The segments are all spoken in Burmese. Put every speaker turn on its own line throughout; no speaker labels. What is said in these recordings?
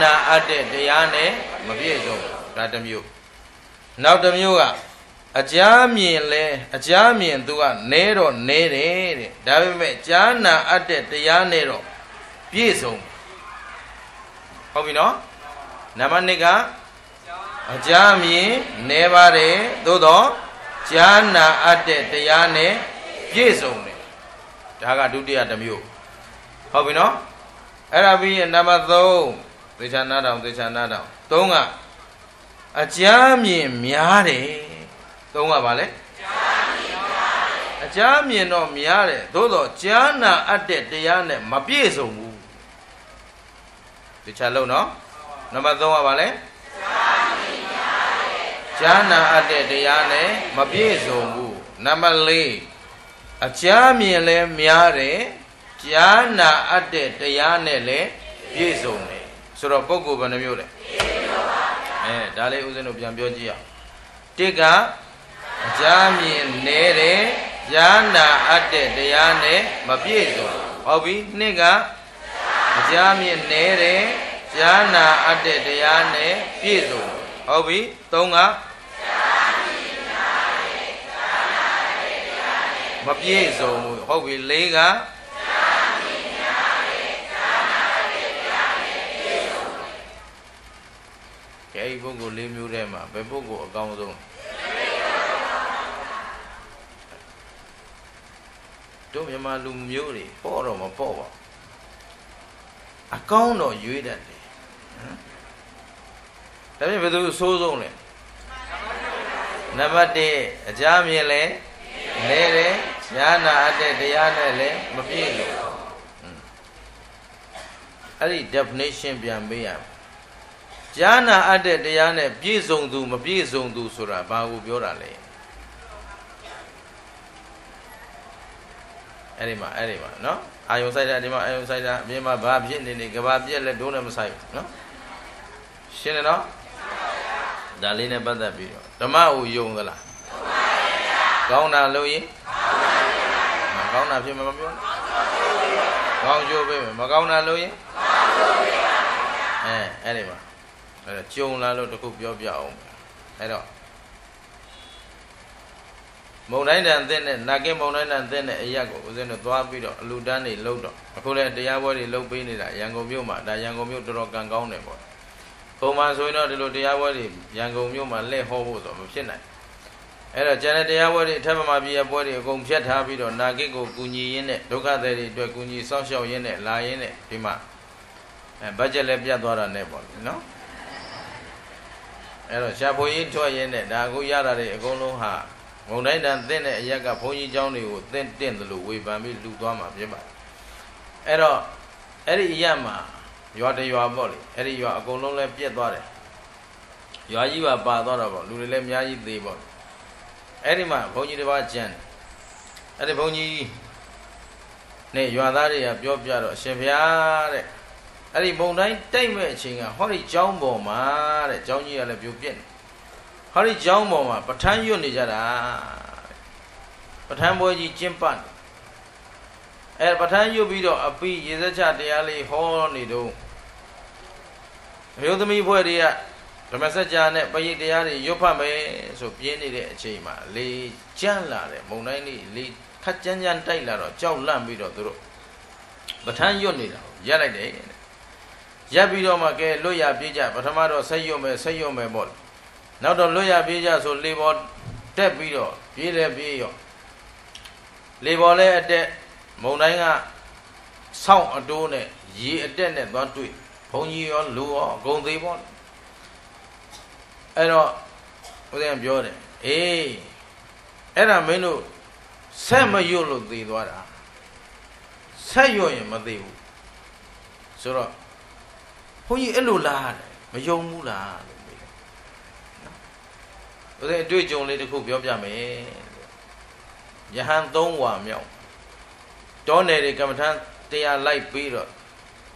နာအပ်တဲ့တရားနဲ့မပြည့်စုံဒါတစ်မျိုးနောက်တစ်မျိုးကအကြားမြင်လဲအကြားမြင်သူကနဲတော့နဲတယ်တဲ့ဒါပေမဲ့ကြားနာအပ်တဲ့တရားနဲ့တော့ပြည့်စုံဟုတ်ပြီနော်နံပါတ်2ကအကြားမြင်နဲပါတယ်သို့တော့ကြားနာအပ်တဲ့တရားနဲ့ပြည့်စုံတယ်ဒါကဒုတိယတစ်မျိုးဟုတ်ပြီနော်အဲ့ဒါပြီးရင်နံပါတ်3သေချာနာတောင်သေချာနာတောင်3ကအကြားမြင်များတယ်3ကဘာလဲအကြားမြင်တော့များတယ်သို့တော့ကြားနာအပ်တဲ့တရားနဲ့မပြည့်စုံဘူးသေချာလုံးနော်နံပါတ်3ကဘာလဲကြားနာအပ်တဲ့တရားနဲ့မပြည့်စုံဘူးနံပါတ်4အကြားမြင်လဲများတယ်ကြားနာအပ်တဲ့တရားနဲ့လည်းပြည့်စုံတယ်ဆိုတော့ပုဂ္ဂိုလ်ဘယ်နှမျိုးလဲဒါလေးဦးဇင်းတို့ပြန်ပြောကြည့်အောင်တစ်ကအကြားမြင်နေတဲ့ကြားနာအပ်တဲ့တရားနဲ့မပြည့်စုံဟုတ်ပြီနှစ်ကအကြားမြင်နေတဲ့ကြားနာအပ်တဲ့တရားနဲ့ပြည့်စုံဟုတ်ပြီသုံးကမပြည့်စုံဘူးဟုတ်ပြီလေးကအဲ့ဒီပုဂ္ဂိုလ်၄မျိုးထဲမှာဘယ်ပုဂ္ဂိုလ်အကောင်းဆုံးတို့မြန်မာလူမျိုးတွေပေါ့တော့မပေါ့ပါအကောင်းတော့ရွေးတတ်တယ်ဒါပြင်ဘယ်သူအဆိုးဆုံးလဲနံပါတ်1အကြားမြင်လဲလဲတယ်ညာနာအပ်တဲ့တရားနဲ့လည်းမပြည့်လို့အဲ့ဒီ definition ပြန်ပေးရကြားနာအပ်တဲ့တရားနဲ့ပြည့်စုံသူမပြည့်စုံသူဆိုတာဘာကိုပြောတာလဲအဲ့ဒီမှာနော်အာယုံဆိုင်တာဒီမှာအာယုံဆိုင်တာအပြင်မှာဘာဖြစ်နေကဘာပြက်လက်ဒိုးနဲ့မဆိုင်ဘူးနော်ရှင်းတယ်နော်ဒါလေးနဲ့ပတ်သက်ပြီးတော့ဓမ္မကိုယုံသလားကောင်းတာလို့ရင်ကောင်းတာဖြစ်မှာမပြောကောင်းကျိုးပေးမယ်မကောင်းတာလို့ရင်အဲ့ဒီမှာအဲ့တော့ကြုံလာလို့တခုပြောပြအောင်အဲ့တော့မုံတိုင်းတန်သင့်တဲ့နာကင်းမုံတိုင်းတန်သင့်တဲ့အရက်ကိုဦးဇင်းတို့သွားပြီးတော့အလူတန်းတွေလှုပ်တော့အခုလည်းတရားပွဲတွေလှုပ်ပေးနေတာရန်ကုန်မြို့မှာဒါရန်ကုန်မြို့တော်တော်ကံကောင်းတယ်ပေါ့ပုံမှန်ဆိုရင်တော့ဒီလိုတရားပွဲတွေရန်ကုန်မြို့မှာလှည့်ဟောဖို့ဆိုမဖြစ်နိုင်အဲ့တော့ကျန်တဲ့တရားပွဲတွေအထက်မှာပြည်ရပွဲတွေအကုန်ဖြတ်ထားပြီးတော့နာကိကိုကူညီရင်းနဲ့ဒုက္ခသည်တွေအတွက်ကူညီစောင့်ရှောက်ရင်းနဲ့လာရင်းနဲ့ဒီမှာဘတ်ဂျက်လည်းပြတ်သွားတာနဲ့ပေါ့နော်အဲ့တော့ရှားဖွေးထွက်ရင်းနဲ့ဒါအခုရတာတွေအကုန်လုံးဟာမုံတိုင်းတန်သင့်တဲ့အရက်ကဘုန်းကြီးเจ้าတွေကိုသင့်တင့်တယ်လို့ဝေဖန်ပြီးလူသွားမှာဖြစ်ပါတယ်အဲ့တော့အဲ့ဒီအရက်မှာရွာတရွာပေါ့လေအဲ့ဒီရွာအကုန်လုံးလည်းပြတ်သွားတယ်ရွာကြီးပါသွားတော့ပေါ့လူတွေလည်းအများကြီးသေးပေါ့အဲ့ဒီမှာဘုန်းကြီးတစ်ပါးကျန်အဲ့ဒီဘုန်းကြီးနဲ့ရွာသားတွေကပြောပြတော့ရှင်ဘုရားတဲ့အဲ့ဒီမုံတိုင်းတိုက်မဲ့အချိန်ကဟောဒီကျောင်းပေါ်မှာတဲ့ကျောင်းကြီးကလည်းပြိုပြက်နေဟောဒီကျောင်းပေါ်မှာပဋ္ဌာန်းရွတ်နေကြတာပဋ္ဌာန်းပွဲကြီးကျင်းပနေအဲ့ပဋ္ဌာန်းရွတ်ပြီးတော့အပိရေစက်ချတရားလေးဟောနေတော့အယုသမီးဘွဲတွေကဓမ္မစကြာနဲ့ပရိတ်တရားတွေရွတ်ဖတ်မယ်ဆိုပြင်းနေတဲ့အချိန်မှာလေကျန်းလာတယ်မုံတိုင်းလေးလေခက်ကြမ်းကြမ်းတိုက်လာတော့ကြောက်လန့်ပြီးတော့သူတို့ပဋ္ဌာန်းရွတ်နေတာရက်လိုက်တယ်ရက်ပြီးတော့မှကဲလွတ်ရပြေးကြပထမတော့ဆက်ရွတ်မယ်ပေါ့နောက်တော့လွတ်ရပြေးကြဆိုလေပေါ်တက်ပြီးတော့ပြေးတယ်ပြေးရောလေပေါ်လဲအတက်မုံတိုင်းကဆောင်းအတိုးနဲ့ရေအတက်နဲ့သွားတွေ့ဘုံကြီးရောလူရောအကုန်သေးပေါ့အဲ့တော့ဦးဇင်းပြောတယ်အေးအဲ့ဒါမင်းတို့ဆက်မရွတ်လို့သေသွားတာဆက်ရွတ်ရင်မသေဘူးဆိုတော့ဘုန်းကြီးအဲ့လိုလားမယုံဘူးလားလို့ပြောတယ်ဦးဇင်းအတွေ့အကြုံလေးတစ်ခုပြောပြမယ်ယဟန်3ဝါမြောက်တောနယ်တွေကမ္မထမ်းတရားလိုက်ပြီးတော့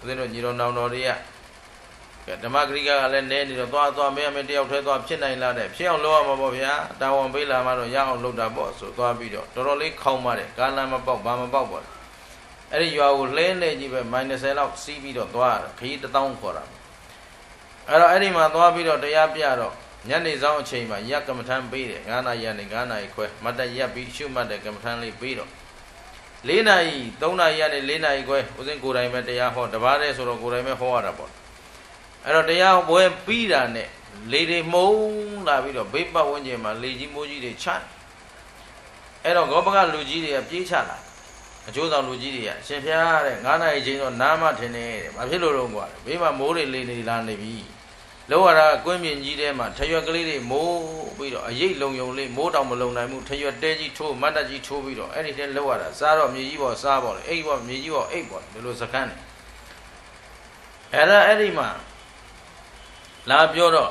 ဦးဇင်းတို့ညီတော်နောင်တော်တွေကဓမ္မဂရိကကလည်းနဲနေတော့သွားမင်းတယောက်ထဲသွားဖြစ်နိုင်လားတဲ့ဖြစ်အောင်လုပ်ရမှာပေါ့ဗျာတာဝန်ပေးလာမှတော့ရအောင်လုပ်တာပေါ့ဆိုသွားပြီးတော့တော်တော်လေးခေါင်းပါတယ်ကားလမ်းမပေါက်ဘာမပေါက်ပေါ့အဲ့ဒီရွာကိုလှဲနေကြီးပဲ-30လောက်စီးပြီးတော့သွားရခရီး1000ခေါ်တာ အဲ့တော့အဲ့ဒီမှာသွားပြီးတော့တရားပြတော့ညနေဆောင်အချိန်မှာရက်ကမ္မထမ်းပေးတယ်9 နာရီကနေ9 နာရီခွဲမတ်တရက်ပြီးရှုမှတ်တဲ့ကမ္မထမ်းလေးပေးတော့4 နာရီ3 နာရီကနေ4 နာရီခွဲဦးစင်းကိုယ်တိုင်ပဲတရားဟောတပါးတည်းဆိုတော့ကိုယ်တိုင်ပဲဟောရတာပေါ့အဲ့တော့တရားပွဲပြီးတာနဲ့လေတွေမှုံလာပြီးတော့ဘေးပတ်ဝန်းကျင်မှာလေကြီးမိုးကြီးတွေချအဲ့တော့ဂောပကလူကြီးတွေကပြေးချလာအကျိုးဆောင်လူကြီးတွေကရှင်ဖျားတဲ့9 နာရီချိန်တော့နားမထင်နေတယ်ဘာဖြစ်လို့တော့ကွာဘေးမှာမိုးတွေလေနေလာနေပြီလောရတာကွင်းမြင့်ကြီးထဲမှာထရွက်ကလေးတွေမိုးပြီးတော့အရိပ်လုံယုံလေးမိုးတောင်မလုံနိုင်ဘူးထရွက်တဲကြီးထိုးမတ်တက်ကြီးထိုးပြီးတော့အဲ့ဒီထဲလောရတာစားတော့မြေကြီးပေါ်စားပေါ်လေအိပ်ပေါ်မြေကြီးပေါ်အိပ်ပေါ်ဒီလိုစကန်းနေအဲ့ဒီမှာလာပြောတော့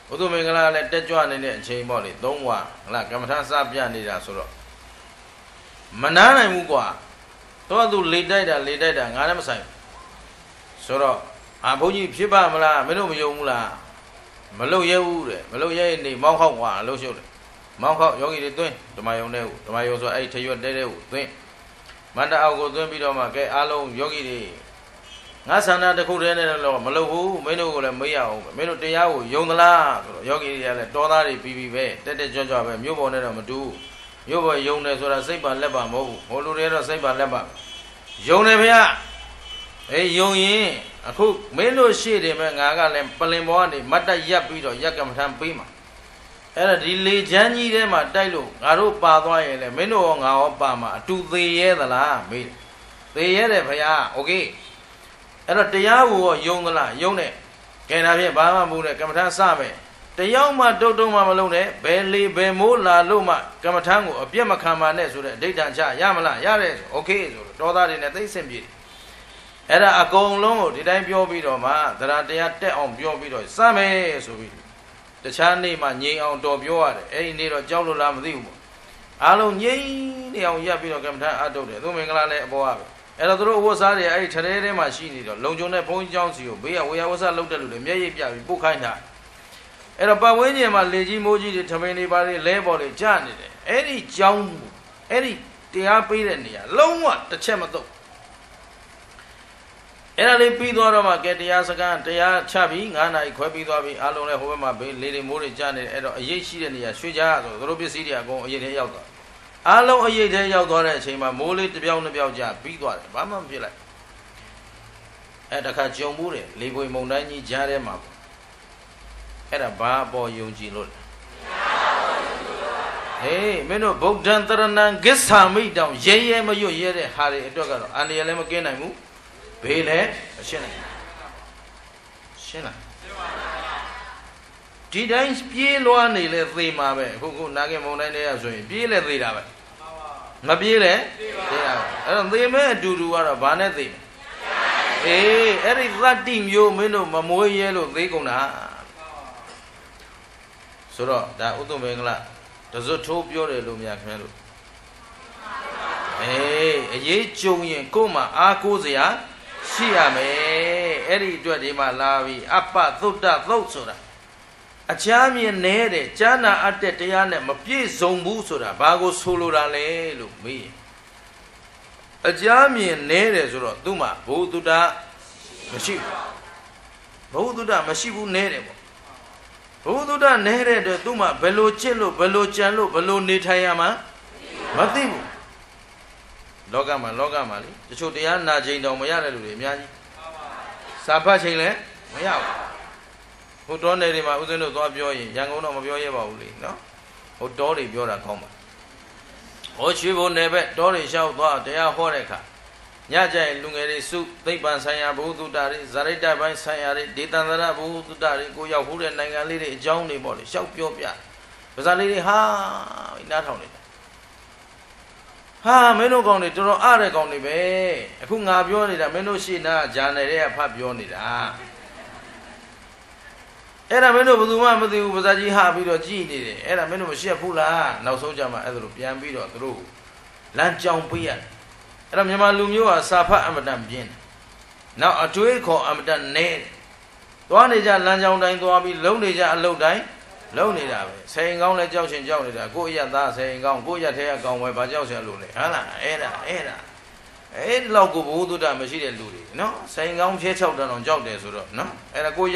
ဘုသူမင်္ဂလာလည်းတက်ကြွနေတဲ့အချိန်ပေါ့လေ3 ဝါဟလားကမ္မထာစပြနေတာဆိုတော့မနားနိုင်ဘူးကွာတော့သူလေတိုက်တာငါလည်းမဆိုင်ဆိုတော့ဘုန်းကြီးဖြစ်ပါမလားမင်းတို့မယုံဘူးလားမလုပ်ရဲဘူးတဲ့မလုပ်ရဲနေမောင်းခောက်ကွာအလုပ်ရှုပ်တယ်မောင်းခောက်ယောဂီတွေသွင်းဓမ္မယုံတဲ့ကိုဓမ္မယုံဆိုအဲ့ထရွက်တဲတဲ့ကိုသွင်းမန္တအောက်ကိုသွင်းပြီးတော့မှကဲအားလုံးယောဂီတွေငါဆန္ဒတစ်ခုတည်းနဲ့တော့မလုပ်ဘူးမင်းတို့ကိုလည်းမေးရအောင်မင်းတို့တရားကိုယုံသလားဆိုတော့ယောဂီတွေကလည်းတောသားတွေပြီးပဲတက်ကြွကြွပဲမြို့ပေါ်နဲ့တော့မတူမြို့ပေါ်ယုံတယ်ဆိုတာစိတ်ပါလက်ပါမဟုတ်ဘူးဟိုလူတွေတော့စိတ်ပါလက်ပါယုံတယ်ဗျာယုံရင်အခုမင်းတို့ရှေ့တယ်မဲ့ငါကလည်းပလင်ပေါ်ကနေမတ်တက်ရပ်ပြီးတော့ရက်ကမ္မထမ်းပေးမှာအဲ့ဒါဒီလေချမ်းကြီးထဲမှာတိုက်လို့ငါတို့ပါသွားရင်လည်းမင်းတို့ရောငါရောပါမှာအတူသေးရဲသလားမေးသေးရဲတယ်ဗျာโอเคအဲ့တော့တရားကိုရောယုံသလားယုံတယ်ကဲဒါဖြင့်ဘာမှမဟုတ်နဲ့ကမ္မထမ်းစမယ်တယောက်မှတုတ်မှမလုံးနဲ့ဘယ်လေဘယ်မိုးလာလို့မှကမ္မထမ်းကိုအပြတ်မခံပါနဲ့ဆိုတဲ့အဓိဋ္ဌာန်ချရမလားရတယ်โอเคဆိုတော့တောသားတွေနဲ့သိစင်ပြေအဲ့ဒါအကုန်လုံးကိုဒီတိုင်းပြောပြီးတော့မှသရတရားတက်အောင်ပြောပြီးတော့စမယ်ဆိုပြီးတခြားနေ့မှငြိမ်အောင်တော်ပြောရတယ်အဲ့ဒီနေ့တော့ကြောက်လို့လားမသိဘူးပေါ့အားလုံးငြိမ်နေအောင်ရပ်ပြီးတော့ကမ္မထမ်းအထုတ်တယ်သူမင်္ဂလာလည်းအပေါ်ရပဲအဲ့တော့သူတို့အဝတ်စားတွေအဲ့ဒီထရဲထဲမှာရှိနေတော့လုံခြုံတဲ့ဘုန်းကြီးเจ้าစီကိုဘေးကဝေယဝဆလောက်တဲ့လူတွေမျက်ရည်ပြပြီးပုတ်ခိုင်းတာအဲ့တော့ပတ်ဝန်းကျင်မှာလေကြီးမိုးကြီးတွေထမင်းတွေပါတွေလဲပေါ်တွေကျနေတယ်အဲ့ဒီเจ้าအဲ့ဒီတရားပေးတဲ့နေရာလုံးဝတစ်ချက်မတော့အဲ့ဒါလေးပြီးသွားတော့မှကဲတရားစကားတရားချပြီး9 နာရီခွဲပြီးသွားပြီအားလုံးလည်းဟိုဘက်မှာဘေးလေတွေမိုးတွေကျနေတယ်အဲ့တော့အရေးရှိတဲ့နေရာရွှေ့ကြဆိုသူတို့ပစ္စည်းတွေအကုန်အရေးထဲရောက်သွားအားလုံးအရေးထဲရောက်သွားတဲ့အချိန်မှာမိုးလေးတစ်ပြောင်းတစ်ပြောင်းကျပြီးသွားတယ်ဘာမှမဖြစ်လိုက်အဲ့တခါကြုံမှုတယ်လေပွေမုန်တိုင်းကြီးကြားထဲမှာအဲ့ဒါဘာပေါ်ယုံကြည်လို့လဲဟေးမင်းတို့ဗုဒ္ဓံတရဏံဂစ္ဆာမိတောင်ရဲရဲမရွတ်ရဲတဲ့ဟာတွေအတွက်ကတော့အန္တရာယ်လည်းမကင်းနိုင်ဘူးဘေးလည်းမရှင်းနိုင်ရှင်းလားဒီတိုင်းပြေးလွှားနေလဲသေမှာပဲအခုနာဂင်မုန်တိုင်းတည်းရဆိုရင်ပြေးလဲသေတာပဲမပြေးလဲသေတာပဲအဲ့တော့သေမဲ့အတူတူကတော့ဘာနဲ့သေမလဲအေးအဲ့ဒီသတ္တိမျိုးမင်းတို့မမွေးရဲလို့သေကုန်တာဆိုတော့ဒါဥတုမင်္ဂလာတဇွတ်ထိုးပြောတယ်လို့များခင်ဗျားတို့အေးအရေးကြုံရင်ကို့မှာအားကိုးစရာရှိရမယ်အဲ့ဒီအတွက်ဒီမှာလာပြီးအပ္ပသုတ္တသုတ်ဆိုတာအချားမြင်နေတဲ့ဉာဏ်အပ်တဲ့တရားနဲ့မပြည့်စုံဘူးဆိုတာဘာကိုဆိုလိုတာလဲလို့မေးရင်အချားမြင်နေတယ်ဆိုတော့သူ့မှာဘုသုတ္တမရှိဘူးဘုသုတ္တမရှိဘူးနေတယ်ပေါ့ဘုသုတ္တနေတဲ့အတွက်သူ့မှာဘယ်လိုချစ်လို့ဘယ်လိုကြံလို့ဘယ်လိုနေထိုင်ရမှာမသိဘူးလောကမှာလေတချို့တရားနာချိန်တောင်မရတဲ့လူတွေအများကြီးစာဖတ်ချိန်လည်းမရဘူးဟိုတောနယ်တွေမှာဦးဇင်းတို့သွားပြောရင်ရန်ကုန်တော့မပြောရဲပါဘူးလေနော်ဟိုတောတွေပြောတာကောင်းပါဟောရွှေဘုံနယ်ဘက်တောတွေလျှောက်သွားတရားဟောတဲ့အခါညကျရင်လူငယ်တွေစုသိပ္ပံဆိုင်ရာဘုသုတ္တတွေဇာရိတ္တပိုင်းဆိုင်ရာတွေဒေသန္တရဘုသုတ္တတွေကိုရောက်ဖို့တဲ့နိုင်ငံလေးတွေအကြောင်းတွေပေါ့လေလျှောက်ပြောပြဗဇာလေးတွေဟာနားထောင်နေဟာမင်းတို့ကောင်းတွေတော်တော်အားတဲ့ကောင်းတွေပဲအခုငါပြောနေတာမင်းတို့ရှေ့နာဂျာနယ်တွေကဖတ်ပြောနေတာအဲ့ဒါမင်းတို့ဘယ်သူမှမသိဘူးပါဇာကြီးဟာပြီးတော့ကြည်နေတယ်အဲ့ဒါမင်းတို့မရှက်ဘူးလားနောက်ဆုံးကြမှာအဲ့ဒါလိုပြန်ပြီးတော့သူတို့လမ်းကြောင်ပေးရတယ်အဲ့တော့မြန်မာလူမျိုးဟာစာဖတ်အမတန်ပြင်းတယ်နောက်အတွေးခေါ်အမတန်နဲတယ်သွားနေကြလမ်းကြောင်တိုင်းသွားပြီးလုံနေကြအလုပ်တိုင်းလုံနေတာပဲဆယ်ရင်ကောင်းလဲကြောက်ချင်းကြောက်နေတာကိုယ့်အရသားဆယ်ရင်ကောင်းကိုယ့်ရထဲအကောင်ပဲဘာကြောက်ဆရာလို့လဲဟာလားအဲ့ဒီလောက်ကိုဘုသုတ္တမရှိတဲ့လူတွေနော်ဆယ်ရင်ကောင်းဖြဲ6တန်းအောင်ကြောက်တယ်ဆိုတော့နော်အဲ့ဒါကို